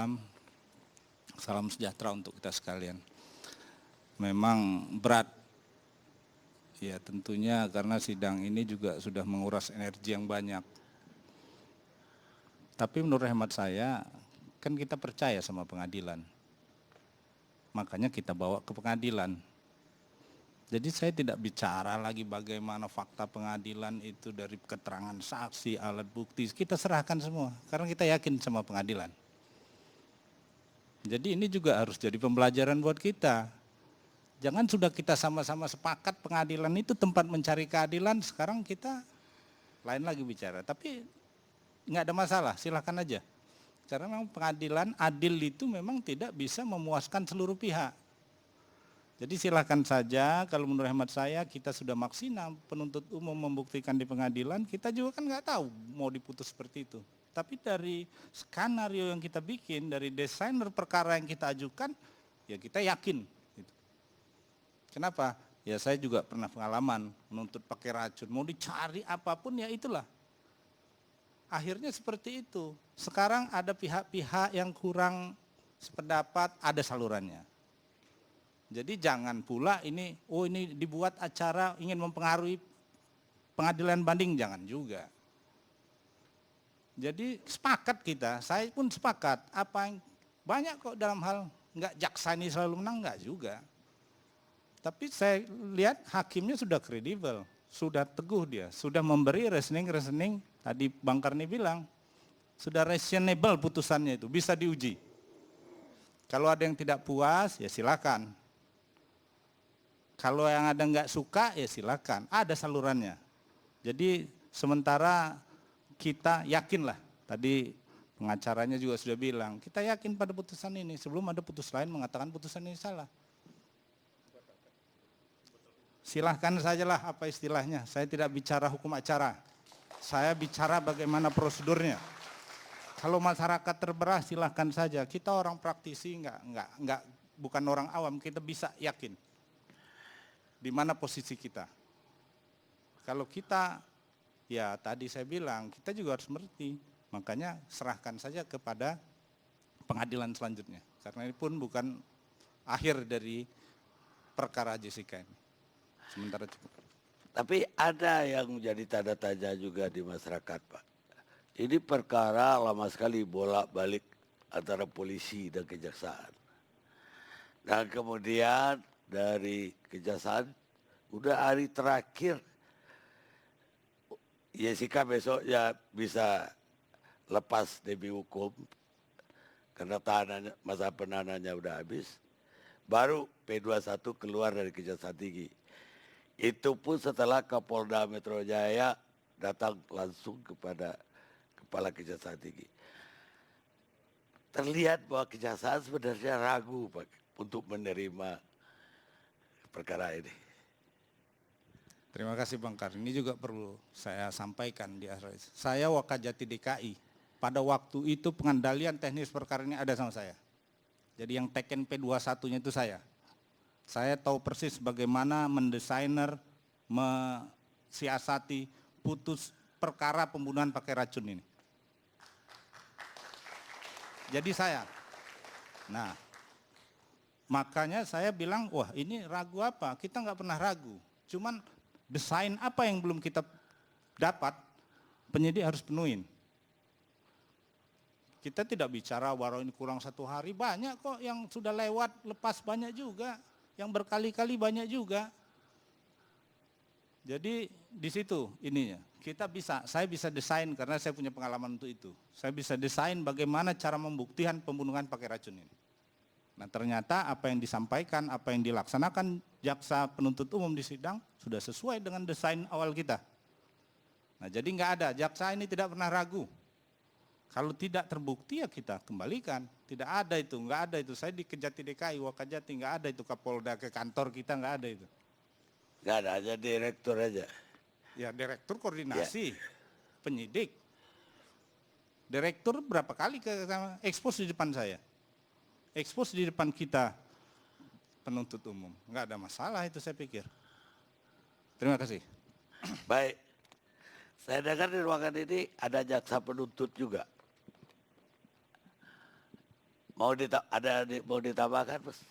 Waalaikumsalam. Salam sejahtera untuk kita sekalian. Memang berat, ya tentunya karena sidang ini juga sudah menguras energi yang banyak. Tapi menurut hemat saya, kan kita percaya sama pengadilan. Makanya kita bawa ke pengadilan. Jadi saya tidak bicara lagi bagaimana fakta pengadilan itu dari keterangan saksi, alat bukti. Kita serahkan semua, karena kita yakin sama pengadilan. Jadi ini juga harus jadi pembelajaran buat kita. Jangan sudah kita sama-sama sepakat pengadilan itu tempat mencari keadilan, sekarang kita lain lagi bicara. Tapi nggak ada masalah, silahkan aja. Karena memang pengadilan adil itu memang tidak bisa memuaskan seluruh pihak. Jadi silakan saja, kalau menurut hemat saya kita sudah maksimal penuntut umum membuktikan di pengadilan, kita juga kan nggak tahu mau diputus seperti itu. Tapi dari skenario yang kita bikin, dari desainer perkara yang kita ajukan, ya kita yakin. Gitu. Kenapa? Ya saya juga pernah pengalaman menuntut pakai racun, mau dicari apapun ya itulah. Akhirnya seperti itu. Sekarang ada pihak-pihak yang kurang sependapat, ada salurannya. Jadi jangan pula ini dibuat acara ingin mempengaruhi pengadilan banding, jangan juga. Jadi sepakat kita, saya pun sepakat. Apa yang banyak kok dalam hal enggak jaksa ini selalu menang, enggak juga. Tapi saya lihat hakimnya sudah kredibel, sudah teguh dia, sudah memberi reasoning, tadi Bang Karni bilang, sudah reasonable putusannya itu, bisa diuji. Kalau ada yang tidak puas, ya silakan. Kalau yang ada nggak suka ya silakan, ada salurannya. Jadi sementara kita yakinlah, tadi pengacaranya juga sudah bilang, kita yakin pada putusan ini, sebelum ada putus lain mengatakan putusan ini salah. Silahkan sajalah apa istilahnya, saya tidak bicara hukum acara, saya bicara bagaimana prosedurnya. Kalau masyarakat terbelah silahkan saja, kita orang praktisi bukan orang awam, kita bisa yakin di mana posisi kita. Kalau kita, ya tadi saya bilang, kita juga harus mengerti. Makanya serahkan saja kepada pengadilan selanjutnya. Karena ini pun bukan akhir dari perkara Jessica ini. Sementara cukup. Tapi ada yang menjadi tanda tanya juga di masyarakat, Pak. Ini perkara lama sekali bolak-balik antara polisi dan kejaksaan. Dan kemudian dari kejaksaan, udah hari terakhir, Jessica besok ya bisa lepas demi hukum, karena masa penahanannya udah habis, baru P21 keluar dari Kejaksaan Tinggi. Itu pun setelah Kapolda Metro Jaya datang langsung kepada Kepala Kejaksaan Tinggi. Terlihat bahwa kejaksaan sebenarnya ragu, Pak, untuk menerima perkara ini. Terima kasih Bang Kar. Ini juga perlu saya sampaikan di akhir. Saya Wakajati DKI. Pada waktu itu pengendalian teknis perkara ini ada sama saya. Jadi yang teken P21-nya itu saya. Saya tahu persis bagaimana mendesainer, mensiasati putus perkara pembunuhan pakai racun ini. Jadi saya. Nah, makanya saya bilang, wah ini ragu apa? Kita nggak pernah ragu. Cuman desain apa yang belum kita dapat, penyidik harus penuhin. Kita tidak bicara walau ini kurang 1 hari, banyak kok yang sudah lewat, lepas banyak juga. Yang berkali-kali banyak juga. Jadi di situ ininya, saya bisa desain karena saya punya pengalaman untuk itu. Saya bisa desain bagaimana cara membuktikan pembunuhan pakai racun ini. Nah ternyata apa yang disampaikan, apa yang dilaksanakan jaksa penuntut umum di sidang sudah sesuai dengan desain awal kita. Nah jadi nggak ada, jaksa ini tidak pernah ragu. Kalau tidak terbukti ya kita kembalikan. Tidak ada itu, nggak ada itu. Saya di Kejati DKI, Wakajati nggak ada itu, Kapolda ke kantor kita nggak ada itu. Nggak ada, aja direktur aja. Ya direktur koordinasi, penyidik. Direktur berapa kali ekspos di depan saya. Ekspos di depan kita penuntut umum. Nggak ada masalah itu saya pikir. Terima kasih. Baik. Saya dengar di ruangan ini ada jaksa penuntut juga. mau ditambahkan, Bos?